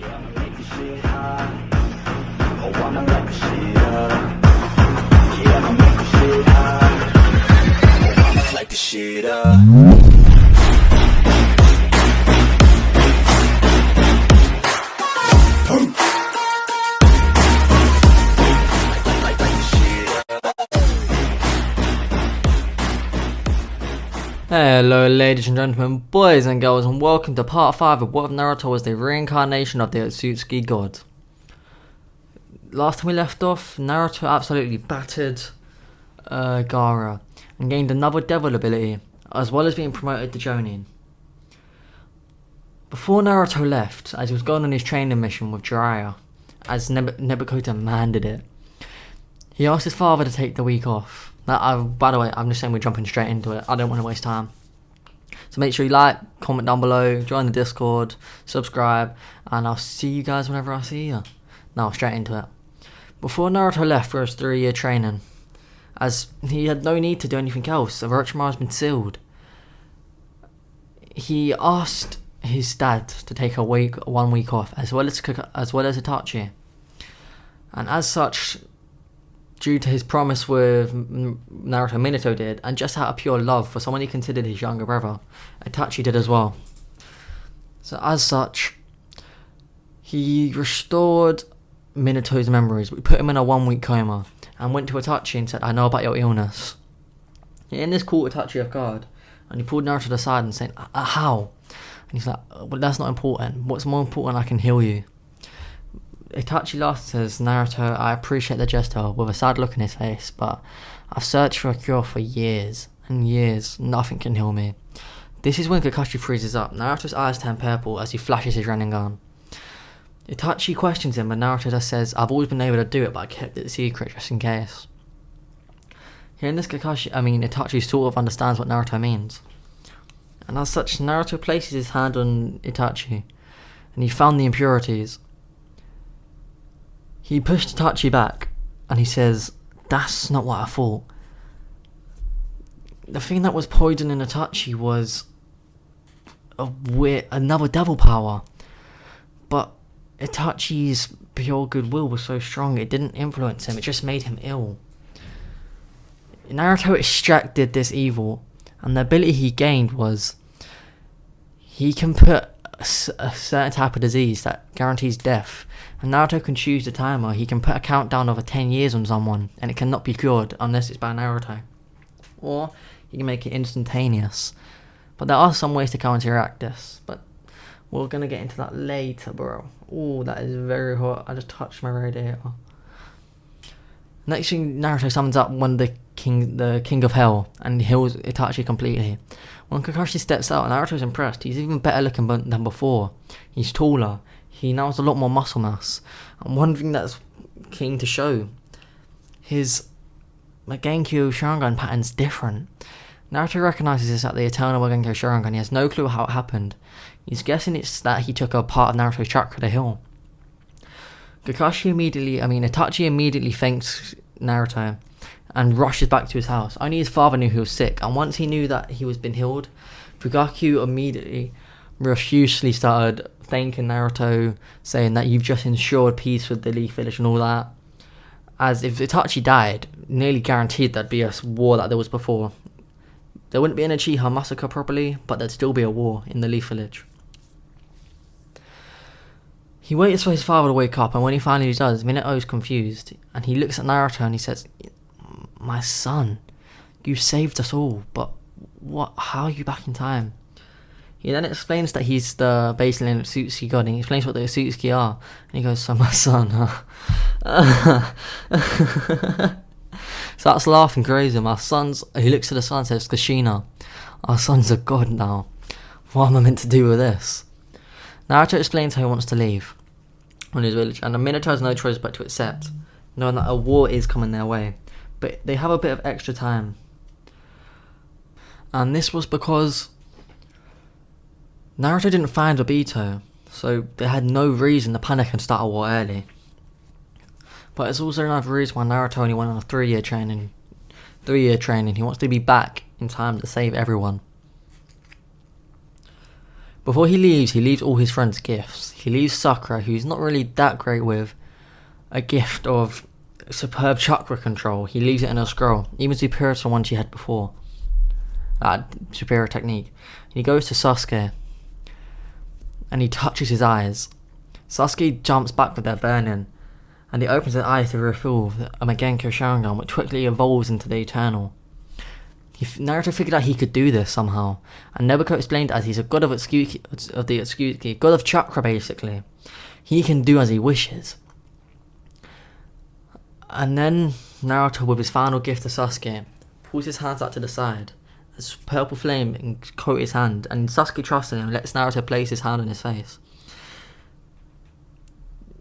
Yeah, I'ma make this shit hot. Oh, I'ma light this shit up. Yeah, I'ma make this shit hot. Oh, I'ma light this shit up. Hello ladies and gentlemen, boys and girls, and welcome to part 5 of what if Naruto was the reincarnation of the Otsutsuki god. Last time we left off, Naruto absolutely battered Gaara and gained another devil ability, as well as being promoted to Jonin. Before Naruto left, as he was going on his training mission with Jiraiya, as Nebuchadnezzar demanded it, he asked his father to take the week off. By the way, I'm just saying we're jumping straight into it. I don't want to waste time. So make sure you like, comment down below, join the Discord, subscribe, and I'll see you guys whenever I see you. Now, straight into it. Before Naruto left for his 3-year training, as he had no need to do anything else, Orochimaru has been sealed. He asked his dad to take 1 week off, as well as Itachi. And as such, due to his promise with Naruto, Minato did, and just out of pure love for someone he considered his younger brother, Itachi did as well. So as such, he restored Minato's memories. We put him in a 1-week coma and went to Itachi and said, "I know about your illness." He in this caught Itachi off guard, and he pulled Naruto aside and said, "How?" And he's like, "Well, that's not important. What's more important, I can heal you." Itachi laughed and says, "Naruto, I appreciate the gesture," with a sad look in his face, "but I've searched for a cure for years and years. Nothing can heal me." This is when Kakashi freezes up. Naruto's eyes turn purple as he flashes his Rinnegan. Itachi questions him, but Naruto just says, "I've always been able to do it, but I kept it secret just in case." Hearing this, Itachi sort of understands what Naruto means. And as such, Naruto places his hand on Itachi, and he found the impurities. He pushed Itachi back, and he says, "That's not what I thought." The thing that was poisoning Itachi was another devil power. But Itachi's pure goodwill was so strong, it didn't influence him, it just made him ill. Naruto extracted this evil, and the ability he gained was he can put a certain type of disease that guarantees death, and Naruto can choose the timer. He can put a countdown of 10 years on someone, and it cannot be cured unless it's by Naruto. Or he can make it instantaneous. But there are some ways to counteract this, but we're gonna get into that later, bro. Oh, that is very hot. I just touched my radiator. Next thing, Naruto summons up the king of hell and heals Itachi completely. When Kakashi steps out, Naruto's impressed. He's even better looking than before. He's taller. He now has a lot more muscle mass. And one thing that's keen to show, his Genki Sharingan pattern's different. Naruto recognises this at the Eternal Genki Sharingan. He has no clue how it happened. He's guessing it's that he took a part of Naruto's chakra to heal. Itachi immediately thanks Naruto and rushes back to his house. Only his father knew he was sick, and once he knew that he was been healed, Fugaku immediately profusely started thanking Naruto, saying that you've just ensured peace with the Leaf Village and all that. As if Itachi died, nearly guaranteed there'd be a war like there was before. There wouldn't be an Uchiha massacre properly, but there'd still be a war in the Leaf Village. He waits for his father to wake up, and when he finally does, Minato's confused, and he looks at Naruto and he says, "My son, you saved us all, but how are you back in time?" He then explains that he's the basically an Otsutsuki god, and he explains what the Otsutsuki are, and he goes, "So my son, huh?" Starts laughing crazy. He looks at the sun and says, "Kushina, our son's a god now. What am I meant to do with this?" Naruto explains how he wants to leave on his village, and Minato has no choice but to accept, knowing that a war is coming their way. But they have a bit of extra time. And this was because Naruto didn't find Obito, so they had no reason to panic and start a war early. But it's also another reason why Naruto only went on a 3-year training. He wants to be back in time to save everyone. Before he leaves all his friends gifts. He leaves Sakura, who's not really that great with, a gift of superb chakra control. He leaves it in a scroll, even superior to the one she had before. Superior technique. And he goes to Sasuke, and he touches his eyes. Sasuke jumps back with their burning, and he opens his eyes to reveal a Magenko Sharingan, which quickly evolves into the Eternal. Naruto figured out he could do this somehow, and Nebuko explained as he's a god of the Otsutsuki, god of chakra basically. He can do as he wishes. And then Naruto, with his final gift to Sasuke, pulls his hands out to the side. A purple flame coats his hand, and Sasuke trusts him and lets Naruto place his hand on his face.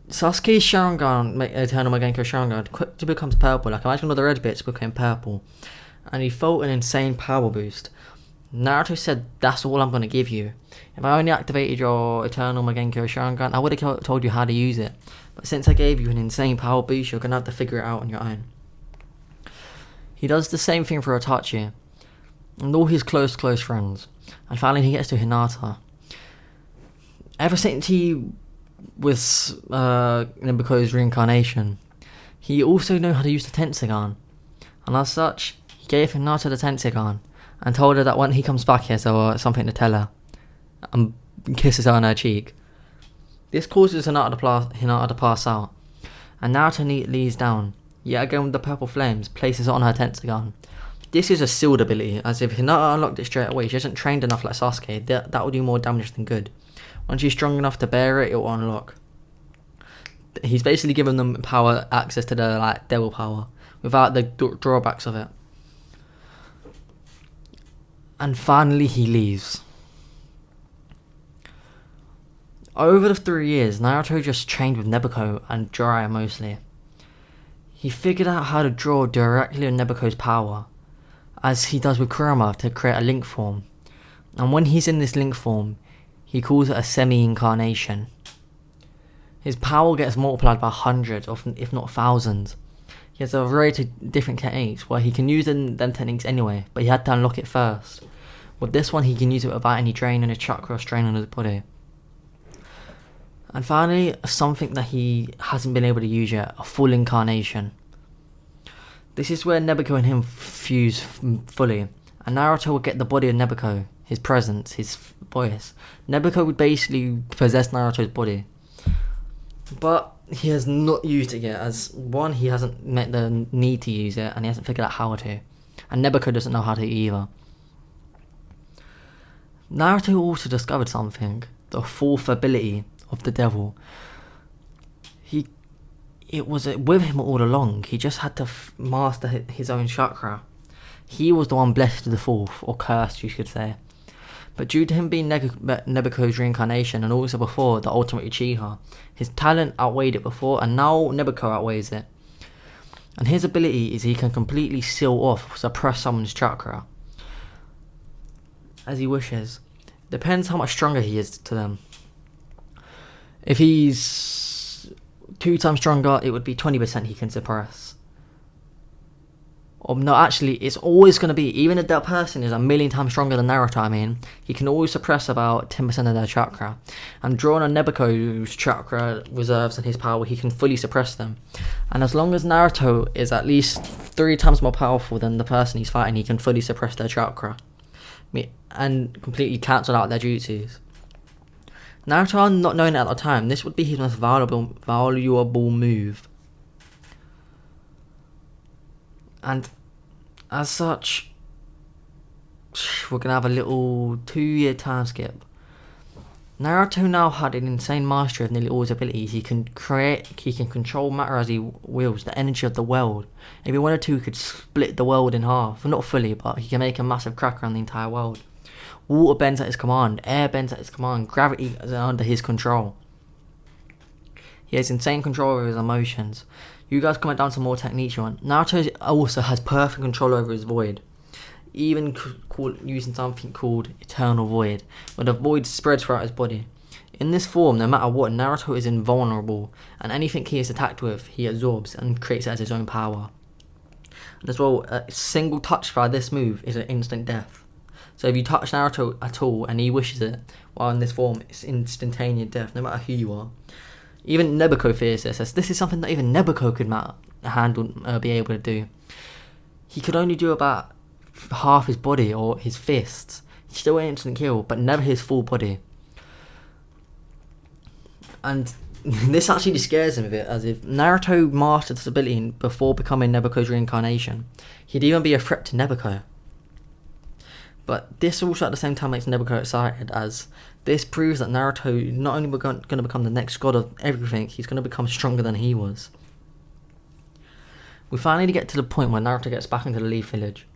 Sasuke's Sharingan, Eternal Magenko Sharingan, quickly becomes purple. Like, imagine all the red bits became purple. And he felt an insane power boost. Naruto said, "That's all I'm going to give you. If I only activated your Eternal Magenko Sharingan, I would have told you how to use it. But since I gave you an insane power boost, you're going to have to figure it out on your own." He does the same thing for Itachi and all his close friends. And finally he gets to Hinata. Ever since he was Nebuko's reincarnation, he also knew how to use the Tenseigan. And as such, he gave Hinata the Tenseigan and told her that when he comes back, he has something to tell her, and kisses her on her cheek. This causes Hinata to pass out, and Naruto leads down, yet again with the purple flames, places it on her Tenseigan. This is a sealed ability, as if Hinata unlocked it straight away. She isn't trained enough like Sasuke, that will do more damage than good. When she's strong enough to bear it, it will unlock. He's basically given them access to the devil power, without the drawbacks of it. And finally he leaves. Over the 3 years, Naruto just trained with Nebuko and Jiraiya mostly. He figured out how to draw directly on Nebuko's power, as he does with Kurama, to create a link form. And when he's in this link form, he calls it a semi-incarnation. His power gets multiplied by hundreds, if not thousands. He has a variety of different techniques where he can use them techniques anyway, but he had to unlock it first. With this one, he can use it without any drain on his chakra or strain on his body. And finally, something that he hasn't been able to use yet, a full incarnation. This is where Nebuko and him fuse fully, and Naruto will get the body of Nebuko, his presence, his voice. Nebuko would basically possess Naruto's body. But he has not used it yet, as one, he hasn't met the need to use it, and he hasn't figured out how to. And Nebuko doesn't know how to either. Naruto also discovered something, the fourth ability of the devil. It was with him all along. He just had to master his own chakra. He was the one blessed with the fourth, or cursed, you should say. But due to him being Nebuko's reincarnation, and also before the ultimate Uchiha, his talent outweighed it before, and now Nebuko outweighs it. And his ability is he can completely seal off, suppress someone's chakra, as he wishes. Depends how much stronger he is to them. If he's 2 times stronger, it would be 20% he can suppress. Or no, actually, it's always going to be, even if that person is 1,000,000 times stronger than Naruto, he can always suppress about 10% of their chakra. And drawing on Nebuko's chakra reserves and his power, he can fully suppress them. And as long as Naruto is at least 3 times more powerful than the person he's fighting, he can fully suppress their chakra and completely cancel out their jutsus. Naruto, not knowing it at the time, this would be his most valuable move. And as such, we're going to have a little 2-year time skip. Naruto now had an insane mastery of nearly all his abilities. He can control matter as he wills, the energy of the world. If he wanted to, he could split the world in half. Well, not fully, but he can make a massive crack around the entire world. Water bends at his command, air bends at his command, gravity is under his control. He has insane control over his emotions. You guys comment down some more techniques you want. Naruto also has perfect control over his void. Even using something called Eternal Void, where the void spreads throughout his body. In this form, no matter what, Naruto is invulnerable, and anything he is attacked with, he absorbs and creates it as his own power. And as well, a single touch by this move is an instant death. So if you touch Naruto at all and he wishes it while in this form, it's instantaneous death, no matter who you are. Even Nebuko fears this, as this is something that even Nebuko could be able to do. He could only do about half his body or his fists. He's still an instant kill, but never his full body. And this actually scares him a bit, as if Naruto mastered this ability before becoming Nebuko's reincarnation, he'd even be a threat to Nebuko. But this also at the same time makes Nebuko excited, as this proves that Naruto not only going to become the next god of everything, he's going to become stronger than he was. We finally get to the point where Naruto gets back into the Leaf Village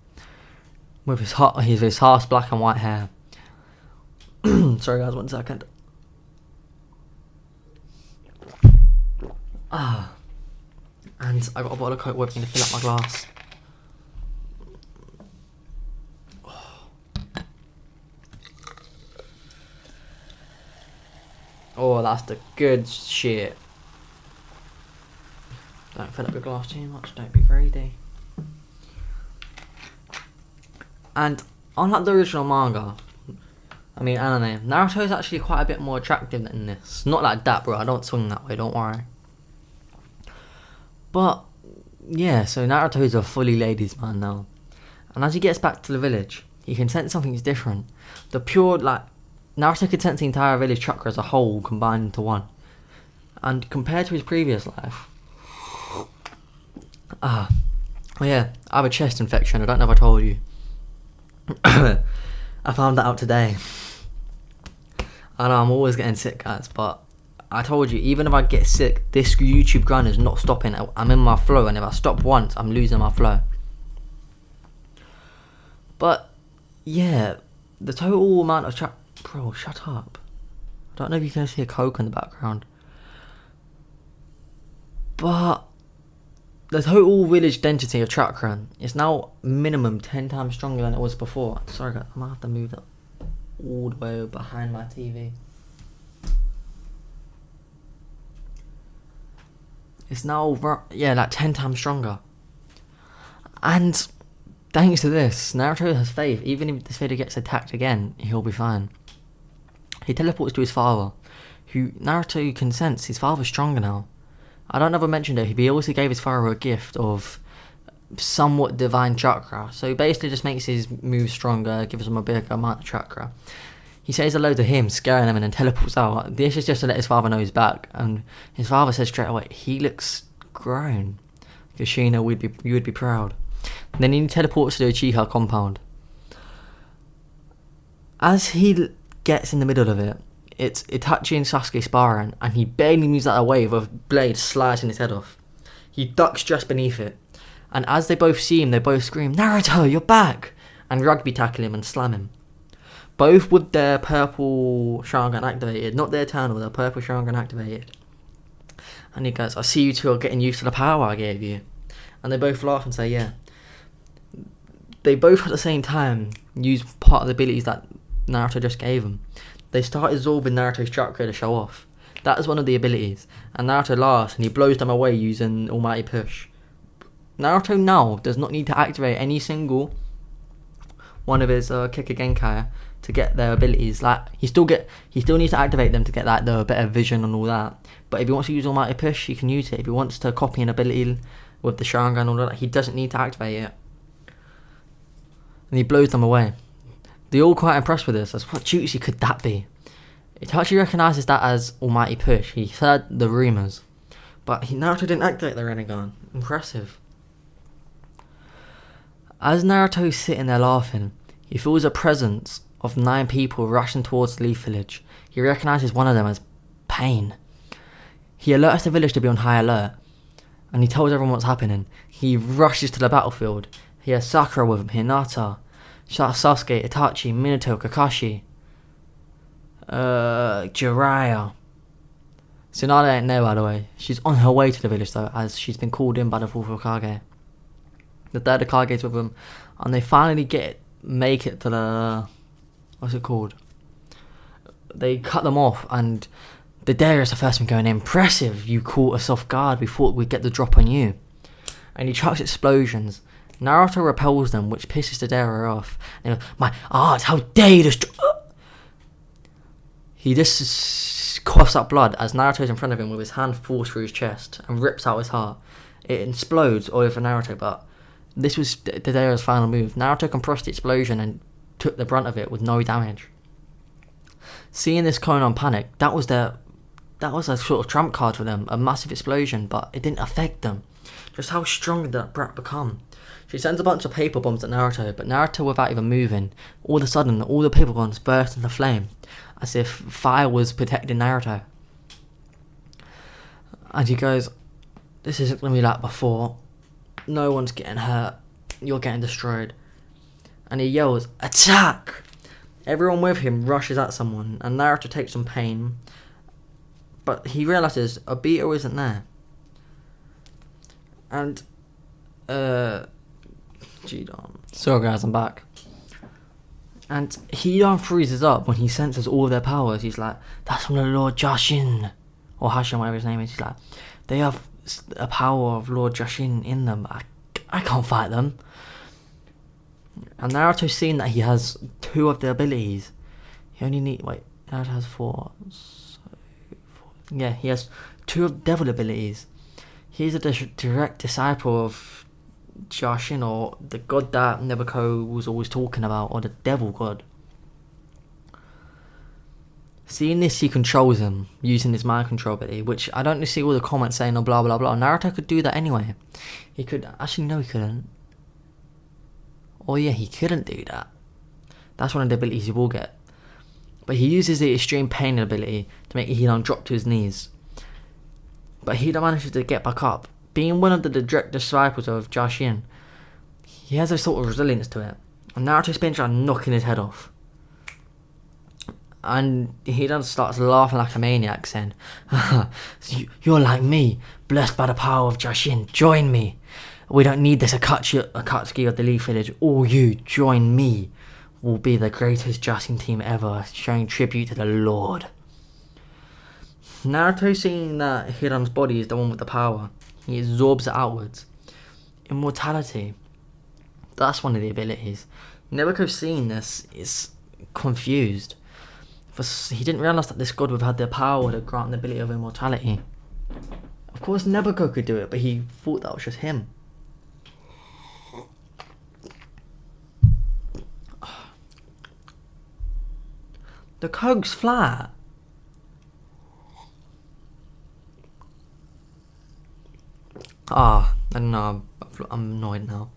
with his half black and white hair. Sorry guys, 1 second. And I got a bottle of Coke with me to fill up my glass. Oh, that's the good shit. Don't fill up your glass too much, don't be greedy. And unlike the original manga, anime, Naruto is actually quite a bit more attractive than this. Not like that, bro, I don't swing that way, don't worry. But, yeah, so Naruto is a fully ladies man now. And as he gets back to the village, he can sense something's different. The pure, Naruto could sense the entire village chakra as a whole combined into one. And compared to his previous life... I have a chest infection, I don't know if I told you. I found that out today. I know I'm always getting sick, guys, but I told you, even if I get sick, this YouTube grind is not stopping. I'm in my flow, and if I stop once, I'm losing my flow. But, yeah, the total amount of Bro, shut up. I don't know if you can see a Coke in the background. But the total village density of chakra is now minimum 10 times stronger than it was before. Sorry guys, I might have to move that all the way behind my TV. It's now, 10 times stronger. And thanks to this, Naruto has faith. Even if this video gets attacked again, he'll be fine. He teleports to his father, who Naruto can sense his father's stronger now. I don't know if I mentioned it, but he also gave his father a gift of somewhat divine chakra. So he basically just makes his moves stronger, gives him a bigger amount of chakra. He says hello to him, scaring him, and then teleports out. This is just to let his father know he's back. And his father says straight away, he looks grown. Kushina, you would be proud. And then he teleports to the Uchiha compound. As he gets in the middle of it, it's Itachi and Sasuke sparring, and he barely moves out of the way with a blade slicing his head off. He ducks just beneath it, and as they both see him, they both scream, "Naruto, you're back!" and rugby tackle him and slam him. Both with their purple Sharingan activated, not their eternal, their purple Sharingan activated. And he goes, "I see you two are getting used to the power I gave you." And they both laugh and say, "Yeah." They both at the same time use part of the abilities that Naruto just gave him. They start absorbing Naruto's chakra to show off. That is one of the abilities, and Naruto laughs and he blows them away using Almighty Push. Naruto now does not need to activate any single one of his Kika Genkai to get their abilities. He still needs to activate them to get the better vision and all that. But if he wants to use Almighty Push, he can use it. If he wants to copy an ability with the Sharingan and all that, he doesn't need to activate it. And he blows them away. They're all quite impressed with this, as what jutsu could that be? Itachi recognises that as Almighty Push. He heard the rumours. But Naruto didn't activate the Rinnegan. Impressive. As Naruto's sitting there laughing, he feels a presence of 9 people rushing towards the Leaf Village. He recognises one of them as Pain. He alerts the village to be on high alert, and he tells everyone what's happening. He rushes to the battlefield. He has Sakura with him, Hinata, Sasuke, Itachi, Minato, Kakashi, Jiraiya. Tsunade ain't there, by the way. She's on her way to the village though, as she's been called in by the 4th Hokage. The 3rd Hokage's with them, and they finally make it to the, what's it called? They cut them off, and the Darius the first one going, "Impressive, you caught us off guard. We thought we'd get the drop on you." And he chucks explosions, Naruto repels them, which pisses Deidara off. And he goes, "My art, how dare you destroy..." He just coughs up blood as Naruto's in front of him with his hand forced through his chest and rips out his heart. It explodes all over Naruto, but this was Deidara's final move. Naruto compressed the explosion and took the brunt of it with no damage. Seeing this, Konan panicked. That was a sort of trump card for them, a massive explosion, but it didn't affect them. Just how strong did that brat become? She sends a bunch of paper bombs at Naruto, but Naruto, without even moving, all of a sudden, all the paper bombs burst into flame, as if fire was protecting Naruto. And he goes, "This isn't going to be like before. No one's getting hurt. You're getting destroyed." And he yells, "Attack!" Everyone with him rushes at someone, and Naruto takes some pain, but he realises Obito isn't there. And, Sorry guys, I'm back. And Hidan freezes up when he senses all of their powers. He's like, "That's from the Lord Jashin," or Hashin, whatever his name is. He's like, "They have a power of Lord Jashin in them. I can't fight them." And Naruto's seen that he has 2 of the abilities. Naruto has 4. Yeah, he has 2 of the devil abilities. He's a direct disciple of Jashin, or the god that Nebuchadnezzar was always talking about, or the devil god. Seeing this, he controls him using his mind control ability, which I don't see all the comments saying, "Oh, blah blah blah." Naruto could do that anyway. He could actually, no, he couldn't. Oh yeah, he couldn't do that. That's one of the abilities he will get. But he uses the extreme pain ability to make Hidan drop to his knees. But Hidan manages to get back up. Being one of the direct disciples of Jashin, he has a sort of resilience to it. And Naruto spins around knocking his head off. And Hidan starts laughing like a maniac, saying, "You're like me, blessed by the power of Jashin. Join me. We don't need this Akatsuki of the Leaf Village. All you, join me. Will be the greatest Jashin team ever, showing tribute to the Lord." Naruto, seeing that Hidan's body is the one with the power, he absorbs it outwards. Immortality. That's one of the abilities. Nebuchadnezzar, seeing this, is confused. He didn't realise that this god would have had the power to grant the ability of immortality. Of course Nebuchadnezzar could do it, but he thought that was just him. The Coke's flat. I don't know, I'm annoyed now.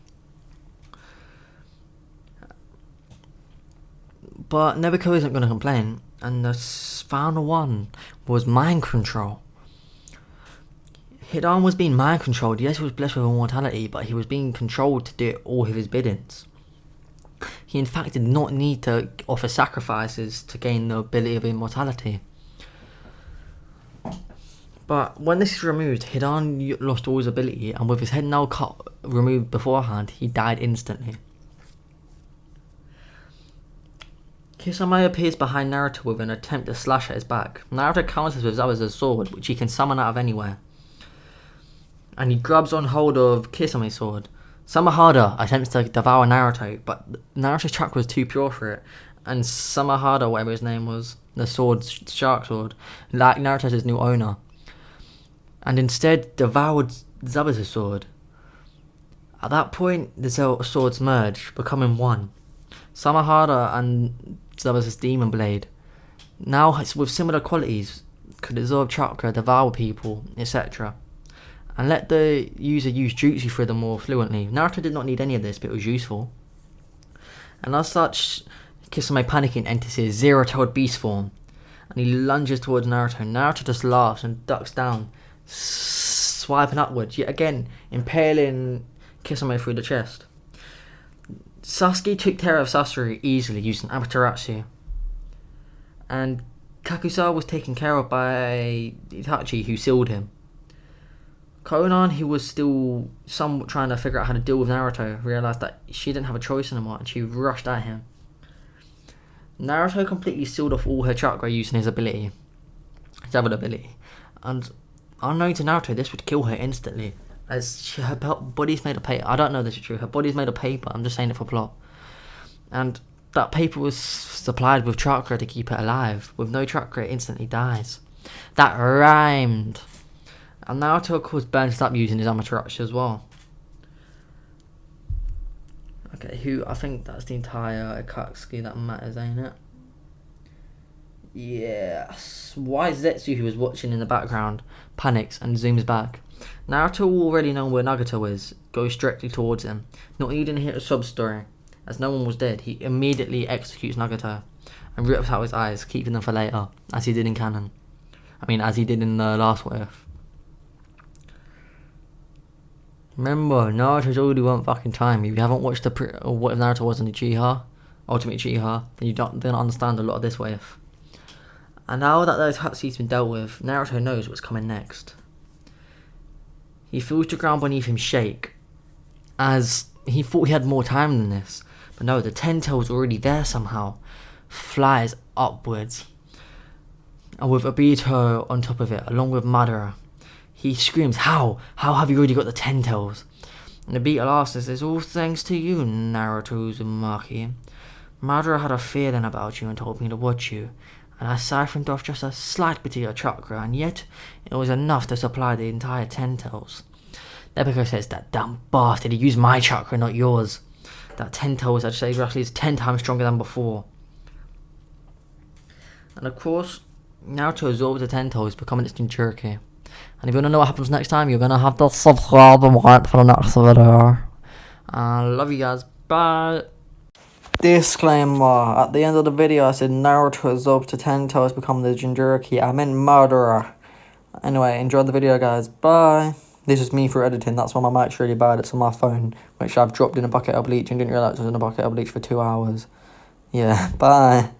But Nebuchadnezzar isn't going to complain, and the final one was mind control. Hidan was being mind controlled. Yes, he was blessed with immortality, but he was being controlled to do all of his biddings. He in fact did not need to offer sacrifices to gain the ability of immortality. But when this is removed, Hidan lost all his ability, and with his head now removed beforehand, he died instantly. Kisame appears behind Naruto with an attempt to slash at his back. Naruto counters with Zabuza's sword, which he can summon out of anywhere. And he grabs on hold of Kisame's sword. Samahada attempts to devour Naruto, but Naruto's chakra was too pure for it. And Samahada, whatever his name was, the shark sword, like Naruto's new owner, and instead devoured Zabuza's sword. At that point, the swords merge, becoming one. Samahada and Zabuza's demon blade, now with similar qualities, could absorb chakra, devour people, etc. and let the user use jutsu through them more fluently. Naruto did not need any of this, but it was useful. And as such, Kisame, panicking, enters his zero-tailed beast form, and he lunges towards Naruto. Naruto just laughs and ducks down, swiping upwards, yet again impaling Kisame through the chest. Sasuke took care of Sasori easily using Amaterasu, and Kakusa was taken care of by Itachi, who sealed him. Konan, who was still somewhat trying to figure out how to deal with Naruto, realised that she didn't have a choice anymore, and she rushed at him. Naruto completely sealed off all her chakra using his ability, his other ability, and unknown to Naruto, this would kill her instantly. as her body's made of paper. I don't know this is true. Her body's made of paper. I'm just saying it for plot. And that paper was supplied with chakra to keep it alive. With no chakra, it instantly dies. That rhymed. And Naruto, of course, burns up using his Amaterasu as well. Okay, I think that's the entire Akatsuki that matters, ain't it? Yes. Why Zetsu, who was watching in the background, panics and zooms back. Naruto, already knowing where Nagato is, goes directly towards him, not needing to hear a sub-story. As no one was dead, he immediately executes Nagato and rips out his eyes, keeping them for later, as he did in canon. As he did in the last What If. Remember, Naruto's already one fucking time. If you haven't watched What If Naruto was on the Uchiha, Ultimate Uchiha, then you don't understand a lot of this What If. And now that those Hatsuki's been dealt with, Naruto knows what's coming next. He feels the ground beneath him shake, as he thought he had more time than this. But no, the Ten-Tail's already there somehow. Flies upwards. And with Obito on top of it, along with Madara. He screams, how? How have you already got the Ten-Tails? And Obito asks us, it's all thanks to you, Naruto Uzumaki. Madara had a feeling about you and told me to watch you. And I siphoned off just a slight bit of your chakra, and yet it was enough to supply the entire Ten-Tails. Nebiko says, that damn bastard, he used my chakra, not yours. That Ten-Tails, I'd say, roughly is 10 times stronger than before. And of course, Naruto absorbs the Ten-Tails, becoming its Jinchuriki. And if you want to know what happens next time, you're going to have to subscribe and wait for the next video. Love you guys. Bye. Disclaimer. At the end of the video, I said Naruto absorbs the Ten-Tails, becoming the Jinchuriki. I meant murderer. Anyway, enjoy the video, guys. Bye. This is me for editing. That's why my mic's really bad. It's on my phone, which I've dropped in a bucket of bleach and didn't realise it was in a bucket of bleach for 2 hours. Yeah, bye.